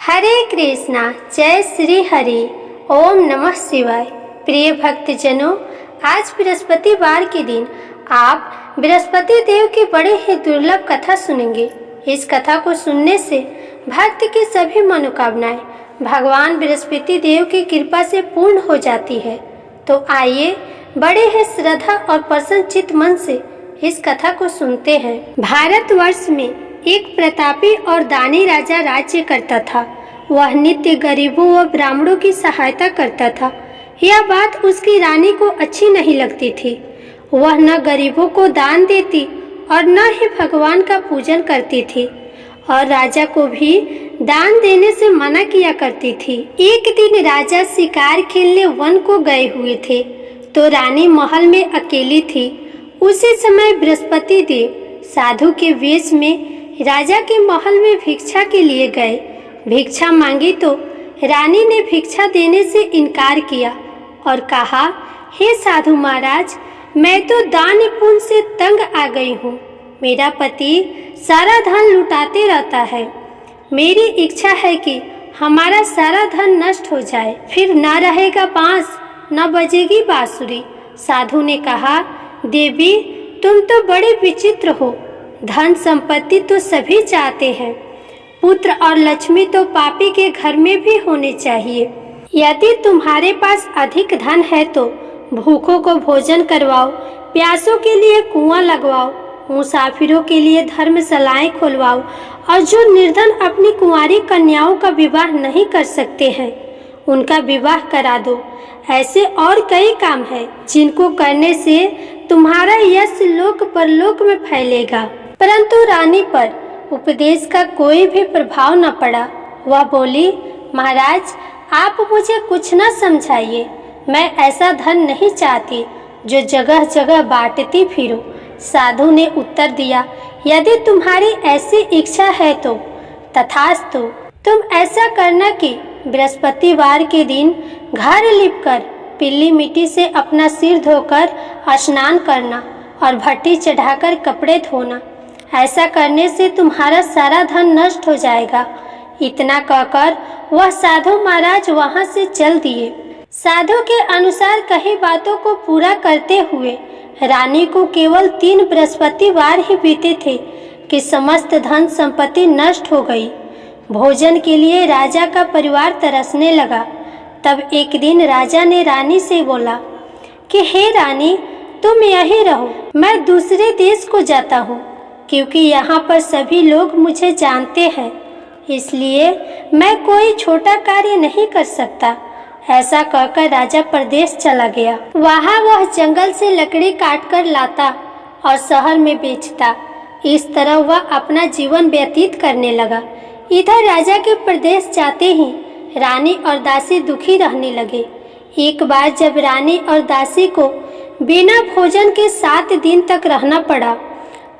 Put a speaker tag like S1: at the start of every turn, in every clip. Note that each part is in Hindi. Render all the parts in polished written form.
S1: हरे कृष्णा, जय श्री हरि। ओम नमः शिवाय। प्रिय भक्तजनों, आज बृहस्पतिवार के दिन आप बृहस्पति देव की बड़ी ही दुर्लभ कथा सुनेंगे। इस कथा को सुनने से भक्त की सभी मनोकामनाएं भगवान बृहस्पति देव की कृपा से पूर्ण हो जाती है। तो आइए बड़े ही श्रद्धा और प्रसन्नचित्त मन से इस कथा को सुनते हैं। भारतवर्ष में एक प्रतापी और दानी राजा राज्य करता था। वह नित्य गरीबों व ब्राह्मणों की सहायता करता था। यह बात उसकी रानी को अच्छी नहीं लगती थी। वह न गरीबों को दान देती और न ही भगवान का पूजन करती थी और राजा को भी दान देने से मना किया करती थी। एक दिन राजा शिकार खेलने वन को गए हुए थे तो रानी महल में अकेली थी। उसी समय बृहस्पति देव साधु के वेश में राजा के महल में भिक्षा के लिए गए। भिक्षा मांगी तो रानी ने भिक्षा देने से इनकार किया और कहा, हे साधु महाराज, मैं तो दान पुण्य से तंग आ गई हूँ। मेरा पति सारा धन लुटाते रहता है। मेरी इच्छा है कि हमारा सारा धन नष्ट हो जाए, फिर न रहेगा बांस न बजेगी बांसुरी। साधु ने कहा, देवी तुम तो बड़े विचित्र हो। धन संपत्ति तो सभी चाहते हैं, पुत्र और लक्ष्मी तो पापी के घर में भी होने चाहिए। यदि तुम्हारे पास अधिक धन है तो भूखों को भोजन करवाओ, प्यासों के लिए कुआं लगवाओ, मुसाफिरों के लिए धर्मशालाएं खुलवाओ और जो निर्धन अपनी कुंवारी कन्याओं का विवाह नहीं कर सकते हैं उनका विवाह करा दो। ऐसे और कई काम हैं जिनको करने से तुम्हारा यश लोक परलोक में फैलेगा। परंतु रानी पर उपदेश का कोई भी प्रभाव न पड़ा। वह बोली, महाराज आप मुझे कुछ न समझाइए। मैं ऐसा धन नहीं चाहती जो जगह जगह बांटती फिरूं। साधु ने उत्तर दिया, यदि तुम्हारी ऐसी इच्छा है तो तथास्तु। तुम ऐसा करना कि बृहस्पतिवार के दिन घर लिपकर पीली मिट्टी से अपना सिर धोकर स्नान करना और भट्टी चढ़ाकर कपड़े धोना। ऐसा करने से तुम्हारा सारा धन नष्ट हो जाएगा। इतना कहकर वह साधु महाराज वहां से चल दिए। साधु के अनुसार कही बातों को पूरा करते हुए रानी को केवल 3 बृहस्पतिवार ही बीते थे कि समस्त धन संपत्ति नष्ट हो गई। भोजन के लिए राजा का परिवार तरसने लगा। तब एक दिन राजा ने रानी से बोला कि हे रानी, तुम यहीं रहो, मैं दूसरे देश को जाता हूँ क्योंकि यहाँ पर सभी लोग मुझे जानते हैं, इसलिए मैं कोई छोटा कार्य नहीं कर सकता। ऐसा कहकर राजा परदेश चला गया। वहाँ वह जंगल से लकड़ी काट कर लाता और शहर में बेचता। इस तरह वह अपना जीवन व्यतीत करने लगा। इधर राजा के प्रदेश जाते ही रानी और दासी दुखी रहने लगे। एक बार जब रानी और दासी को बिना भोजन के 7 दिन तक रहना पड़ा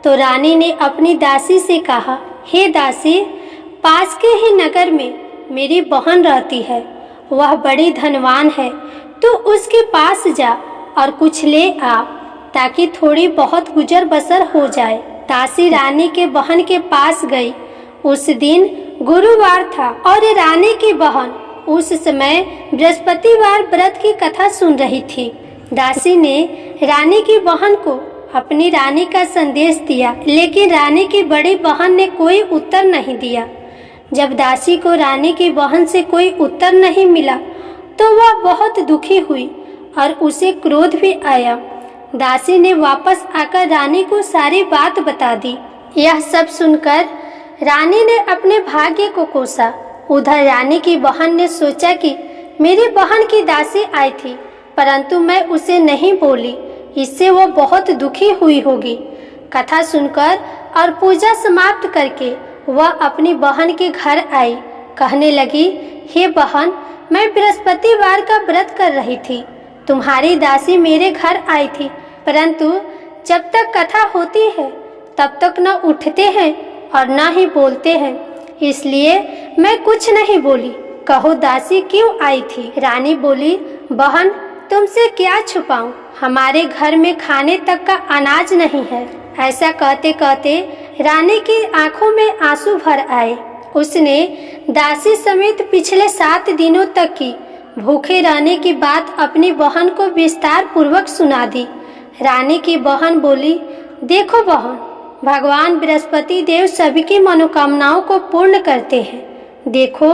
S1: तो रानी ने अपनी दासी से कहा, हे दासी, पास के ही नगर में मेरी बहन रहती है। वह बड़ी धनवान है, तो उसके पास जा और कुछ ले आ ताकि थोड़ी बहुत गुजर बसर हो जाए। दासी रानी के बहन के पास गई। उस दिन गुरुवार था और रानी की बहन उस समय बृहस्पतिवार व्रत की कथा सुन रही थी। दासी ने रानी की बहन को अपनी रानी का संदेश दिया, लेकिन रानी की बड़ी बहन ने कोई उत्तर नहीं दिया। जब दासी को रानी की बहन से कोई उत्तर नहीं मिला तो वह बहुत दुखी हुई और उसे क्रोध भी आया। दासी ने वापस आकर रानी को सारी बात बता दी। यह सब सुनकर रानी ने अपने भाग्य को कोसा। उधर रानी की बहन ने सोचा कि मेरी बहन की दासी आई थी, परंतु मैं उसे नहीं बोली, इससे वो बहुत दुखी हुई होगी। कथा सुनकर और पूजा समाप्त करके वह अपनी बहन के घर आई। कहने लगी, हे बहन, मैं बृहस्पतिवार का व्रत कर रही थी। तुम्हारी दासी मेरे घर आई थी, परंतु जब तक कथा होती है तब तक न उठते हैं और न ही बोलते हैं, इसलिए मैं कुछ नहीं बोली। कहो दासी क्यों आई थी? रानी बोली, बहन तुमसे क्या छुपाऊं, हमारे घर में खाने तक का अनाज नहीं है। ऐसा कहते कहते रानी की आंखों में आंसू भर आए। उसने दासी समेत पिछले 7 दिनों तक की भूखे रहने की बात अपनी बहन को विस्तार पूर्वक सुना दी। रानी की बहन बोली, देखो बहन, भगवान बृहस्पति देव सभी की मनोकामनाओं को पूर्ण करते हैं। देखो,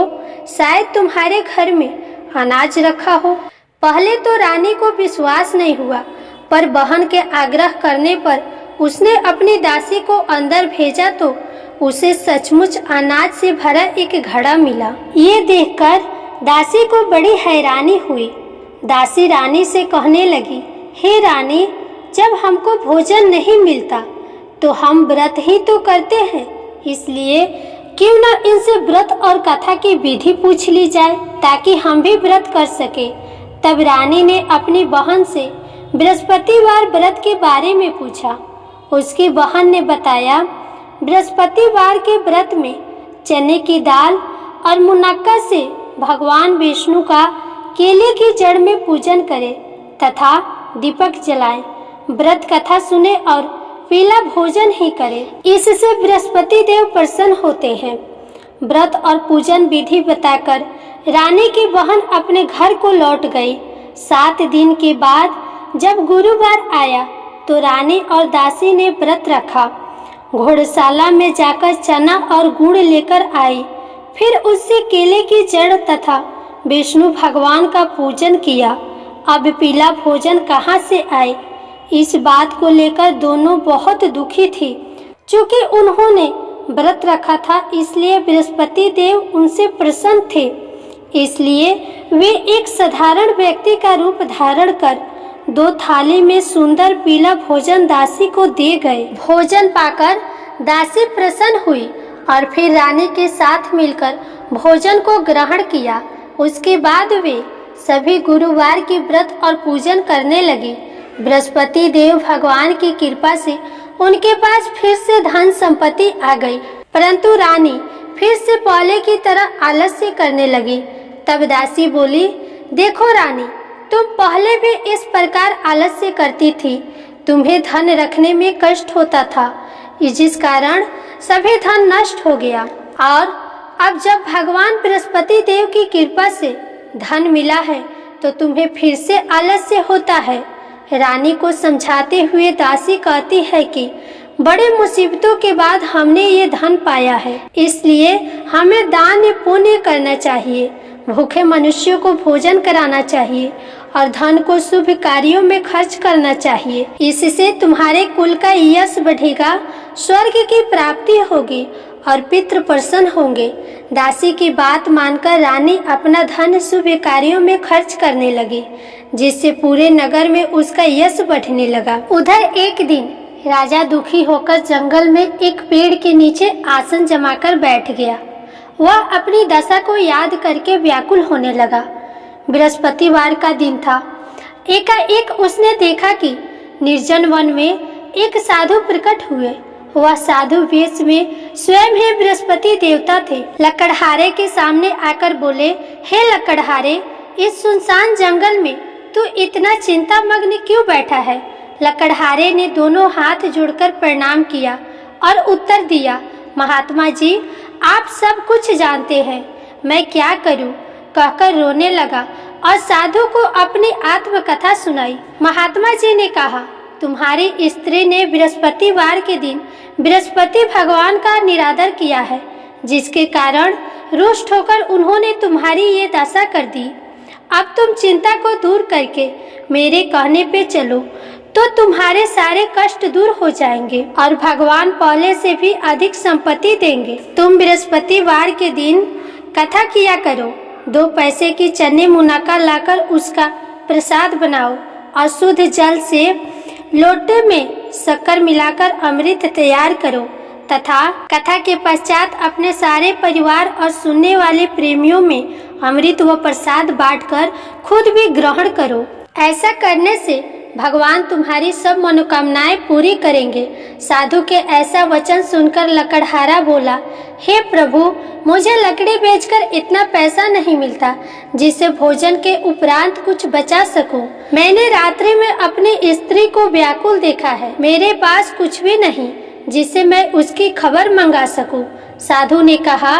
S1: शायद तुम्हारे घर में अनाज रखा हो। पहले तो रानी को विश्वास नहीं हुआ, पर बहन के आग्रह करने पर उसने अपनी दासी को अंदर भेजा तो उसे सचमुच अनाज से भरा एक घड़ा मिला। ये देखकर दासी को बड़ी हैरानी हुई। दासी रानी से कहने लगी, हे रानी, जब हमको भोजन नहीं मिलता तो हम व्रत ही तो करते हैं, इसलिए क्यों न इनसे व्रत और कथा की विधि पूछ ली जाए ताकि हम भी व्रत कर सके। तब रानी ने अपनी बहन से बृहस्पतिवार व्रत के बारे में पूछा। उसकी बहन ने बताया, बृहस्पतिवार के व्रत में चने की दाल और मुनक्का से भगवान विष्णु का केले की जड़ में पूजन करें तथा दीपक जलाएं, व्रत कथा सुने और पीला भोजन ही करें। इससे बृहस्पति देव प्रसन्न होते हैं। व्रत और पूजन विधि बताकर रानी की बहन अपने घर को लौट गई। 7 दिन के बाद जब गुरुवार आया तो रानी और दासी ने व्रत रखा। घोड़शाला में जाकर चना और गुड़ लेकर आई, फिर उससे केले की जड़ तथा विष्णु भगवान का पूजन किया। अब पीला भोजन कहाँ से आए, इस बात को लेकर दोनों बहुत दुखी थी। चूँकि उन्होंने व्रत रखा था इसलिए बृहस्पति देव उनसे प्रसन्न थे, इसलिए वे एक साधारण व्यक्ति का रूप धारण कर 2 थाली में सुंदर पीला भोजन दासी को दे गए। भोजन पाकर दासी प्रसन्न हुई और फिर रानी के साथ मिलकर भोजन को ग्रहण किया। उसके बाद वे सभी गुरुवार की व्रत और पूजन करने लगी। बृहस्पति देव भगवान की कृपा से उनके पास फिर से धन संपत्ति आ गई, परंतु रानी फिर से पहले की तरह आलस्य करने लगी। तब दासी बोली, देखो रानी, तुम पहले भी इस प्रकार आलस्य करती थी। तुम्हें धन रखने में कष्ट होता था, जिस कारण सभी धन नष्ट हो गया, और अब जब भगवान बृहस्पति देव की कृपा से धन मिला है तो तुम्हें फिर से आलस्य होता है। रानी को समझाते हुए दासी कहती है कि बड़े मुसीबतों के बाद हमने ये धन पाया है, इसलिए हमें दान पुण्य करना चाहिए, भूखे मनुष्यों को भोजन कराना चाहिए और धन को शुभ कार्यों में खर्च करना चाहिए। इससे तुम्हारे कुल का यश बढ़ेगा, स्वर्ग की प्राप्ति होगी और पितृ प्रसन्न होंगे। दासी की बात मानकर रानी अपना धन शुभ कार्यों में खर्च करने लगी, जिससे पूरे नगर में उसका यश बढ़ने लगा। उधर एक दिन राजा दुखी होकर जंगल में एक पेड़ के नीचे आसन जमाकर बैठ गया। वह अपनी दशा को याद करके व्याकुल होने लगा। बृहस्पतिवार का दिन था। एकाएक उसने देखा कि निर्जन वन में एक साधु प्रकट हुए। वह साधु वेश में स्वयं ही बृहस्पति देवता थे। लकड़हारे के सामने आकर बोले, हे लकड़हारे, इस सुनसान जंगल में तू इतना चिंता मग्न क्यों बैठा है? लकड़हारे ने दोनों हाथ जोड़कर प्रणाम किया और उत्तर दिया, महात्मा जी, आप सब कुछ जानते हैं, मैं क्या करूं? कहकर रोने लगा और साधु को अपनी आत्मकथा सुनाई। महात्मा जी ने कहा, तुम्हारी स्त्री ने बृहस्पतिवार के दिन बृहस्पति भगवान का निरादर किया है, जिसके कारण रुष्ट होकर उन्होंने तुम्हारी ये दशा कर दी। अब तुम चिंता को दूर करके मेरे कहने पे चलो तो तुम्हारे सारे कष्ट दूर हो जाएंगे और भगवान पहले से भी अधिक संपत्ति देंगे। तुम बृहस्पतिवार के दिन कथा किया करो, 2 पैसे की चने मुनक्का लाकर उसका प्रसाद बनाओ और शुद्ध जल से लोटे में शक्कर मिलाकर अमृत तैयार करो तथा कथा के पश्चात अपने सारे परिवार और सुनने वाले प्रेमियों में अमृत व प्रसाद बांटकर खुद भी ग्रहण करो। ऐसा करने से भगवान तुम्हारी सब मनोकामनाएं पूरी करेंगे। साधु के ऐसा वचन सुनकर लकड़हारा बोला, हे प्रभु, मुझे लकड़ी बेचकर इतना पैसा नहीं मिलता जिससे भोजन के उपरांत कुछ बचा सकूं। मैंने रात्रि में अपनी स्त्री को व्याकुल देखा है, मेरे पास कुछ भी नहीं जिससे मैं उसकी खबर मंगा सकूं। साधु ने कहा,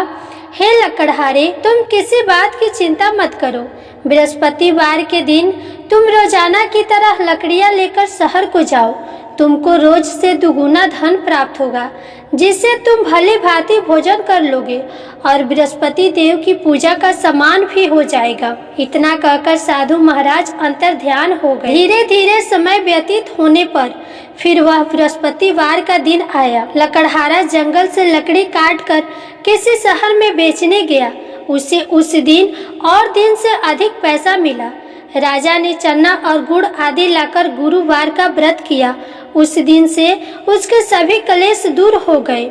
S1: हे लकड़हारे, तुम किसी बात की चिंता मत करो। बृहस्पतिवार के दिन तुम रोजाना की तरह लकड़ियां लेकर शहर को जाओ। तुमको रोज से दुगुना धन प्राप्त होगा, जिससे तुम भली भांति भोजन कर लोगे और बृहस्पति देव की पूजा का सामान भी हो जाएगा। इतना कहकर साधु महाराज अंतर ध्यान हो गए। धीरे धीरे समय व्यतीत होने पर फिर वह बृहस्पतिवार का दिन आया। लकड़हारा जंगल से लकड़ी काट कर किसी शहर में बेचने गया। उसे उस दिन और दिन से अधिक पैसा मिला। राजा ने चना और गुड़ आदि लाकर गुरुवार का व्रत किया। उस दिन से उसके सभी क्लेश दूर हो गए।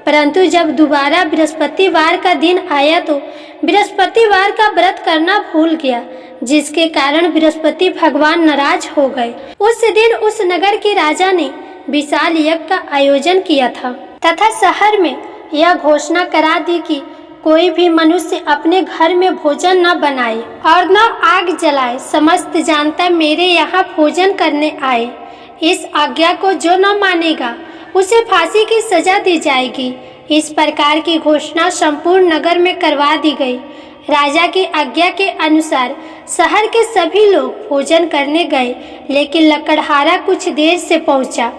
S1: परंतु जब दोबारा बृहस्पतिवार का दिन आया तो बृहस्पतिवार का व्रत करना भूल गया, जिसके कारण बृहस्पति भगवान नाराज हो गए। उस दिन उस नगर के राजा ने विशाल यज्ञ का आयोजन किया था तथा शहर में यह घोषणा करा दी कि कोई भी मनुष्य अपने घर में भोजन न बनाए और न आग जलाए। समस्त जनता मेरे यहाँ भोजन करने आए। इस आज्ञा को जो न मानेगा उसे फांसी की सजा दी जाएगी। इस प्रकार की घोषणा संपूर्ण नगर में करवा दी गई। राजा की आज्ञा के अनुसार शहर के सभी लोग भोजन करने गए, लेकिन लकड़हारा कुछ देर से पहुंचा।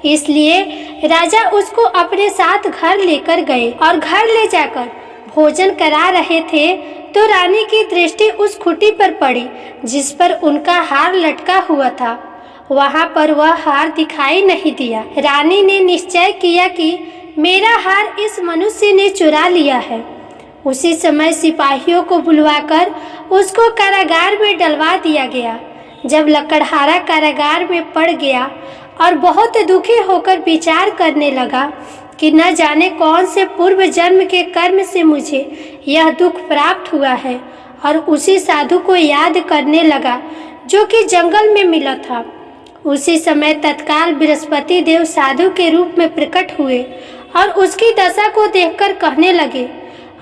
S1: इसलिए राजा उसको अपने साथ घर लेकर गए और घर ले जाकर भोजन करा रहे थे तो रानी की दृष्टि उस खूंटी पर पड़ी जिस पर उनका हार लटका हुआ था। वहां पर वह हार दिखाई नहीं दिया। रानी ने निश्चय किया कि मेरा हार इस मनुष्य ने चुरा लिया है। उसी समय सिपाहियों को बुलवाकर उसको कारागार में डलवा दिया गया। जब लकड़हारा कारागार में पड़ गया और बहुत दुखी होकर विचार करने लगा कि न जाने कौन से पूर्व जन्म के कर्म से मुझे यह दुख प्राप्त हुआ है, और उसी साधु को याद करने लगा जो कि जंगल में मिला था। उसी समय तत्काल बृहस्पति देव साधु के रूप में प्रकट हुए और उसकी दशा को देखकर कहने लगे,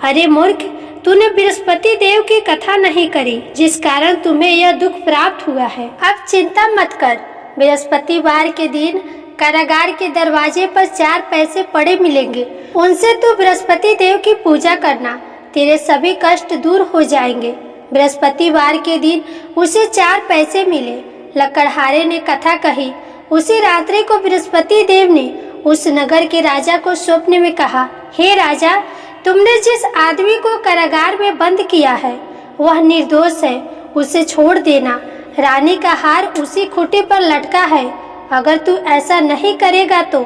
S1: अरे मूर्ख, तूने बृहस्पति देव की कथा नहीं करी, जिस कारण तुम्हें यह दुख प्राप्त हुआ है। अब चिंता मत कर। बृहस्पतिवार के दिन कारागार के दरवाजे पर 4 पैसे पड़े मिलेंगे। उनसे तू बृहस्पति देव की पूजा करना, तेरे सभी कष्ट दूर हो जाएंगे। बृहस्पतिवार के दिन उसे 4 पैसे मिले। लकड़हारे ने कथा कही। उसी रात्रि को बृहस्पति देव ने उस नगर के राजा को स्वप्न में कहा, हे राजा, तुमने जिस आदमी को कारागार में बंद किया है वह निर्दोष है, उसे छोड़ देना। रानी का हार उसी खूंटी पर लटका है। अगर तू ऐसा नहीं करेगा तो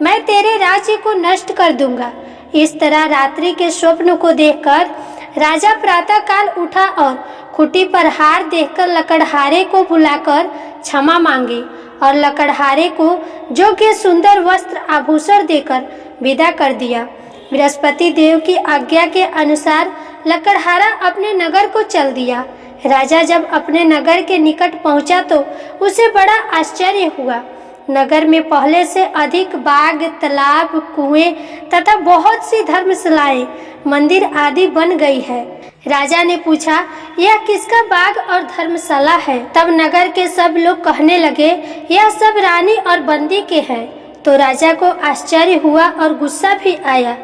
S1: मैं तेरे राज्य को नष्ट कर दूंगा। इस तरह रात्रि के स्वप्न को देखकर राजा प्रातः काल उठा और खूंटी पर हार देखकर लकड़हारे को बुलाकर क्षमा मांगी और लकड़हारे को योग्य सुंदर वस्त्र आभूषण देकर विदा कर दिया। बृहस्पति देव की आज्ञा के अनुसार लकड़हारा अपने नगर को चल दिया। राजा जब अपने नगर के निकट पहुंचा तो उसे बड़ा आश्चर्य हुआ। नगर में पहले से अधिक बाग, तालाब, कुएं तथा बहुत सी धर्मशालाएं, मंदिर आदि बन गई है। राजा ने पूछा, यह किसका बाग और धर्मशाला है? तब नगर के सब लोग कहने लगे, यह सब रानी और बंदी के हैं। तो राजा को आश्चर्य हुआ और गुस्सा भी आया।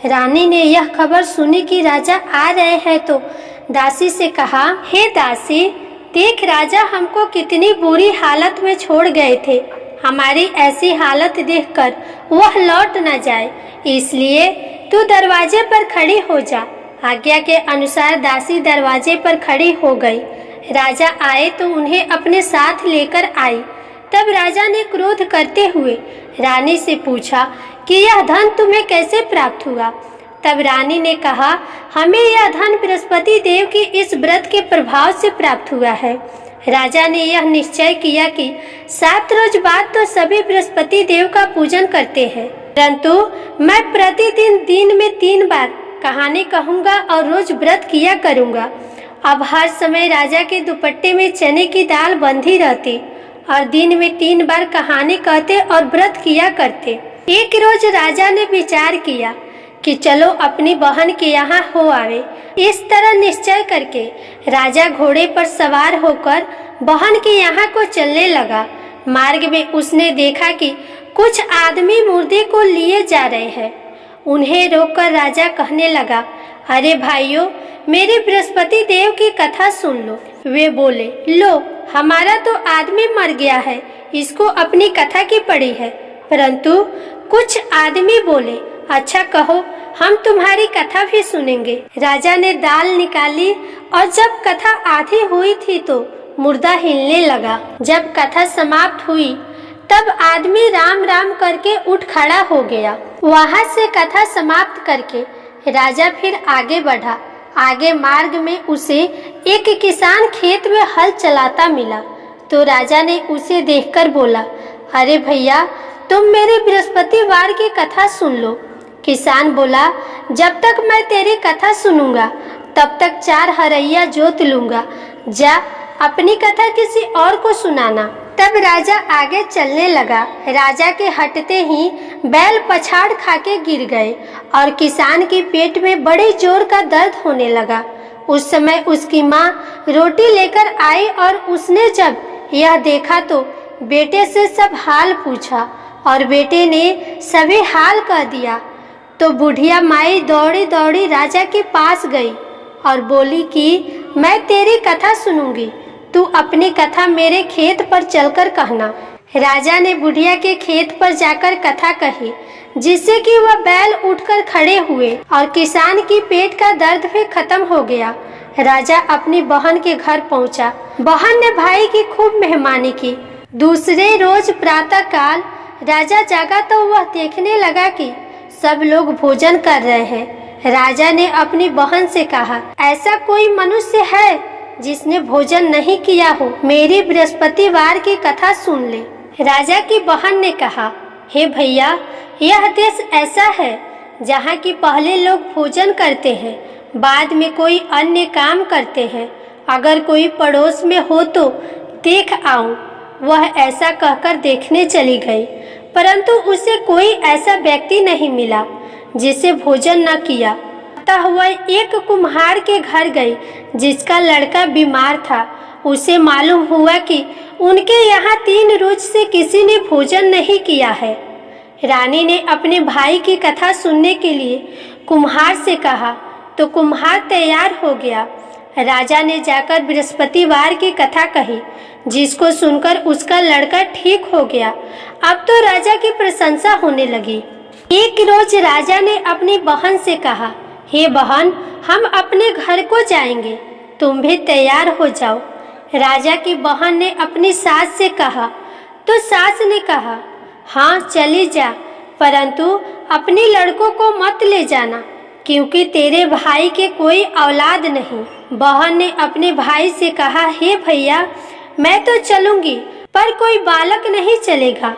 S1: रानी ने यह खबर सुनी कि राजा आ रहे हैं तो दासी से कहा, हे दासी, देख राजा हमको कितनी बुरी हालत में छोड़ गए थे। हमारी ऐसी हालत देखकर वह लौट न जाए, इसलिए तू दरवाजे पर खड़ी हो जा। आज्ञा के अनुसार दासी दरवाजे पर खड़ी हो गई। राजा आए तो उन्हें अपने साथ लेकर आई। तब राजा ने क्रोध करते हुए रानी से पूछा कि यह धन तुम्हें कैसे प्राप्त हुआ? तब रानी ने कहा, हमें यह धन बृहस्पति देव की इस व्रत के प्रभाव से प्राप्त हुआ है। राजा ने यह निश्चय किया कि 7 रोज बाद तो सभी बृहस्पति देव का पूजन करते हैं, परंतु मैं प्रतिदिन दिन में 3 बार कहानी कहूँगा और रोज व्रत किया करूँगा। अब हर समय राजा के दुपट्टे में चने की दाल बंधी रहती और दिन में 3 बार कहानी कहते और व्रत किया करते। एक रोज राजा ने विचार किया कि चलो अपनी बहन के यहाँ हो आवे। इस तरह निश्चय करके राजा घोड़े पर सवार होकर बहन के यहाँ को चलने लगा। मार्ग में उसने देखा कि कुछ आदमी मुर्दे को लिए जा रहे हैं। उन्हें रोककर राजा कहने लगा, अरे भाइयों, मेरे बृहस्पति देव की कथा सुन लो। वे बोले, लो, हमारा तो आदमी मर गया है, इसको अपनी कथा की पड़ी है। परंतु कुछ आदमी बोले, अच्छा कहो, हम तुम्हारी कथा भी सुनेंगे। राजा ने दाल निकाली और जब कथा आधी हुई थी तो मुर्दा हिलने लगा। जब कथा समाप्त हुई तब आदमी राम राम करके उठ खड़ा हो गया। वहां से कथा समाप्त करके राजा फिर आगे बढ़ा। आगे मार्ग में उसे एक किसान खेत में हल चलाता मिला तो राजा ने उसे देखकर बोला, अरे भैया, तुम मेरे बृहस्पतिवार की कथा सुन लो। किसान बोला, जब तक मैं तेरी कथा सुनूंगा तब तक 4 हरैया जोत लूंगा। जा, अपनी कथा किसी और को सुनाना। तब राजा आगे चलने लगा। राजा के हटते ही बैल पछाड़ खाके गिर गए और किसान के पेट में बड़े जोर का दर्द होने लगा। उस समय उसकी माँ रोटी लेकर आई और उसने जब यह देखा तो बेटे से सब हाल पूछा और बेटे ने सभी हाल कह दिया। तो बुढ़िया माई दौड़ी दौड़ी राजा के पास गई और बोली कि मैं तेरी कथा सुनूंगी, तू अपनी कथा मेरे खेत पर चलकर कहना। राजा ने बुढ़िया के खेत पर जाकर कथा कही, जिससे कि वह बैल उठकर खड़े हुए और किसान की पेट का दर्द भी खत्म हो गया। राजा अपनी बहन के घर पहुंचा। बहन ने भाई की खूब मेहमानी की। दूसरे रोज प्रातः काल राजा जागा तो वह देखने लगा कि सब लोग भोजन कर रहे हैं। राजा ने अपनी बहन से कहा, ऐसा कोई मनुष्य है जिसने भोजन नहीं किया हो? मेरी बृहस्पतिवार की कथा सुन ले। राजा की बहन ने कहा, हे भैया, यह देश ऐसा है जहाँ की पहले लोग भोजन करते हैं, बाद में कोई अन्य काम करते हैं। अगर कोई पड़ोस में हो तो देख आऊं। वह ऐसा कहकर देखने चली गई, परंतु उसे कोई ऐसा व्यक्ति नहीं मिला जिसे भोजन न किया। अतः वह एक कुम्हार के घर गई जिसका लड़का बीमार था। उसे मालूम हुआ कि उनके यहाँ 3 रोज से किसी ने भोजन नहीं किया है। रानी ने अपने भाई की कथा सुनने के लिए कुम्हार से कहा तो कुम्हार तैयार हो गया। राजा ने जाकर बृहस्पतिवार की कथा कही, जिसको सुनकर उसका लड़का ठीक हो गया। अब तो राजा की प्रशंसा होने लगी। एक रोज राजा ने अपनी बहन से कहा, हे बहन, हम अपने घर को जाएंगे, तुम भी तैयार हो जाओ। राजा की बहन ने अपनी सास से कहा तो सास ने कहा, हाँ चली जा, परंतु अपने लड़कों को मत ले जाना, क्योंकि तेरे भाई के कोई औलाद नहीं। बहन ने अपने भाई से कहा, हे भैया, मैं तो चलूंगी, पर कोई बालक नहीं चलेगा।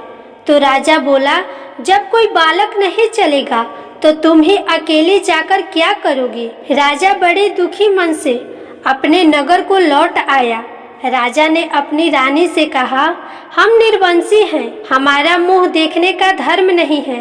S1: तो राजा बोला, जब कोई बालक नहीं चलेगा तो तुम ही अकेले जाकर क्या करोगी? राजा बड़े दुखी मन से अपने नगर को लौट आया। राजा ने अपनी रानी से कहा, हम निर्वंशी हैं, हमारा मुंह देखने का धर्म नहीं है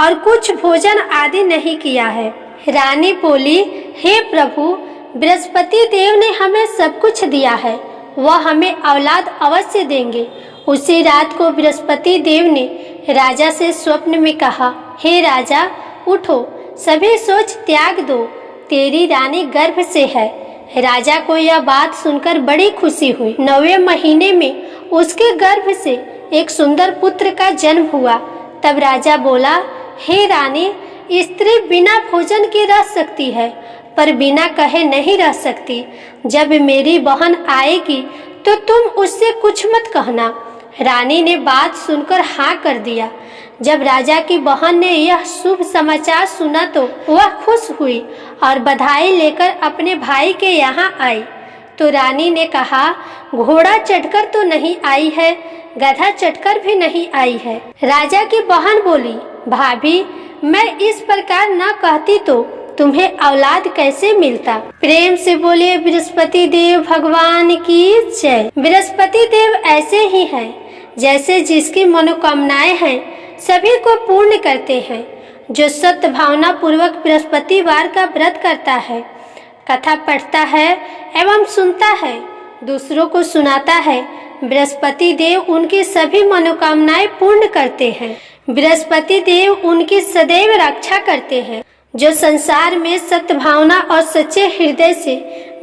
S1: और कुछ भोजन आदि नहीं किया है। रानी बोली, हे प्रभु, बृहस्पति देव ने हमें सब कुछ दिया है, वह हमें औलाद अवश्य देंगे। उसी रात को बृहस्पति देव ने राजा से स्वप्न में कहा, हे राजा, उठो, सभी सोच त्याग दो, तेरी रानी गर्भ से है। राजा को यह बात सुनकर बड़ी खुशी हुई। 9वें महीने में उसके गर्भ से एक सुंदर पुत्र का जन्म हुआ। तब राजा बोला, हे रानी, स्त्री बिना भोजन के रह सकती है, पर बिना कहे नहीं रह सकती। जब मेरी बहन आएगी तो तुम उससे कुछ मत कहना। रानी ने बात सुनकर हाँ कर दिया। जब राजा की बहन ने यह शुभ समाचार सुना तो वह खुश हुई और बधाई लेकर अपने भाई के यहाँ आई। तो रानी ने कहा, घोड़ा चढ़कर तो नहीं आई है, गधा चढ़कर भी नहीं आई है। राजा की बहन बोली, भाभी, मैं इस प्रकार न कहती तो तुम्हें औलाद कैसे मिलता? प्रेम से बोलिए बृहस्पति देव भगवान की जय। बृहस्पति देव ऐसे ही हैं, जैसे जिसकी मनोकामनाएं हैं सभी को पूर्ण करते हैं। जो सत्य भावना पूर्वक बृहस्पतिवार का व्रत करता है, कथा पढ़ता है एवं सुनता है, दूसरों को सुनाता है, बृहस्पति देव उनकी सभी मनोकामनाएं पूर्ण करते हैं। बृहस्पति देव उनकी सदैव रक्षा करते हैं। जो संसार में सत्य भावना और सच्चे हृदय से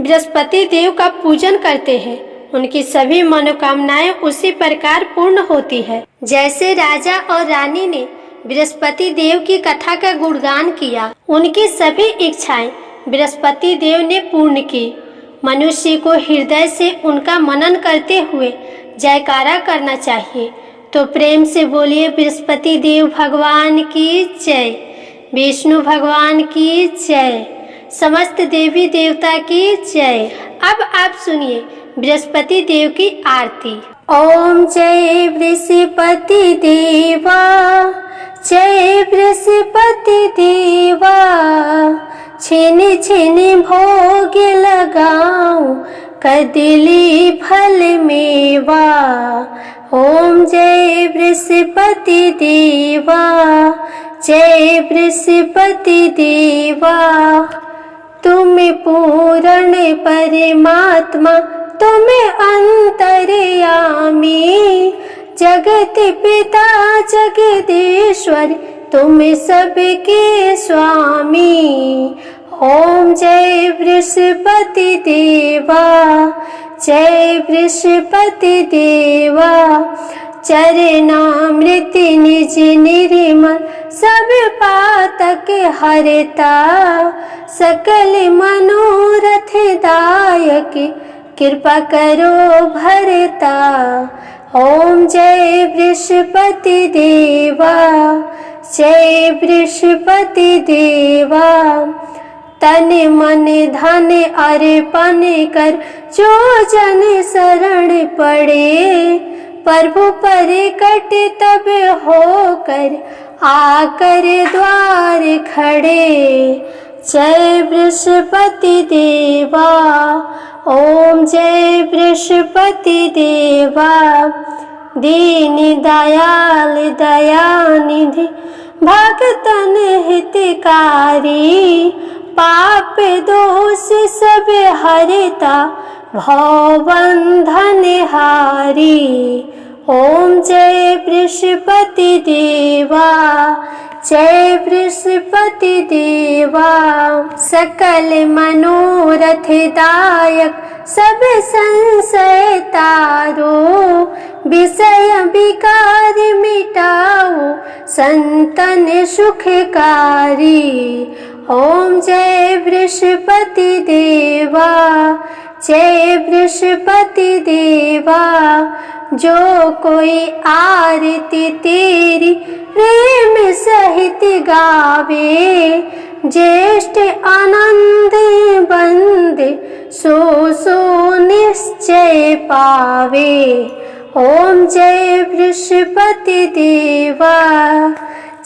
S1: बृहस्पति देव का पूजन करते हैं, उनकी सभी मनोकामनाएं उसी प्रकार पूर्ण होती है। जैसे राजा और रानी ने बृहस्पति देव की कथा का गुणगान किया, उनकी सभी इच्छाएं बृहस्पति देव ने पूर्ण की। मनुष्य को हृदय से उनका मनन करते हुए जयकारा करना चाहिए। तो प्रेम से बोलिए बृहस्पति देव भगवान की जय, विष्णु भगवान की जय, समस्त देवी देवता की जय। अब आप सुनिए बृहस्पति देव की आरती। ओम जय बृहस्पति देवा, जय बृहस्पति देवा, छिन छिन भोग लगाऊं कदली फल मेवा। ओम जय बृहस्पति देवा, जय बृहस्पति देवा, तुम पूर्ण परमात्मा, तुम अंतर्यामी, जगत पिता जगदीश्वर, तुम सबके स्वामी। ओम जय बृहस्पति देवा, जय बृहस्पति देवा, चरणामृत निज निर्मल सब पातक हरता, सकल मनोरथ दायक कृपा करो भरता। ओम जय बृहस्पति देवा, जय बृहस्पति देवा, तन मन धन अर्पण कर जो जन शरण पड़े, प्रभु पर कट तब होकर आकर द्वार खड़े। जय बृहस्पति देवा, ओम जय बृहस्पति देवा, दीन दयाल दयानिधि भक्तन हितकारी, पाप दोष सब हरता भव बंधन हारी। ओम जय बृहस्पति देवा, जय बृहस्पति देवा, सकल मनोरथ दायक सब संशय तारो, विषय विकार मिटाओ संतन सुखकारी। ओम जय बृहस्पति देवा, जय बृहस्पति देवा, जो कोई आरती तेरी प्रेम सहित गावे, ज्येष्ठ आनंद बंद सो निश्चय पावे। ओम जय बृहस्पति देवा,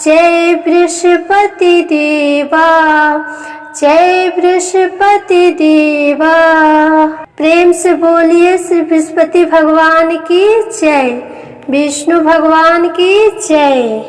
S1: जय बृहस्पति देवा, जय बृहस्पति देवा। प्रेम से बोलिए श्री बृहस्पति भगवान की जय, विष्णु भगवान की जय।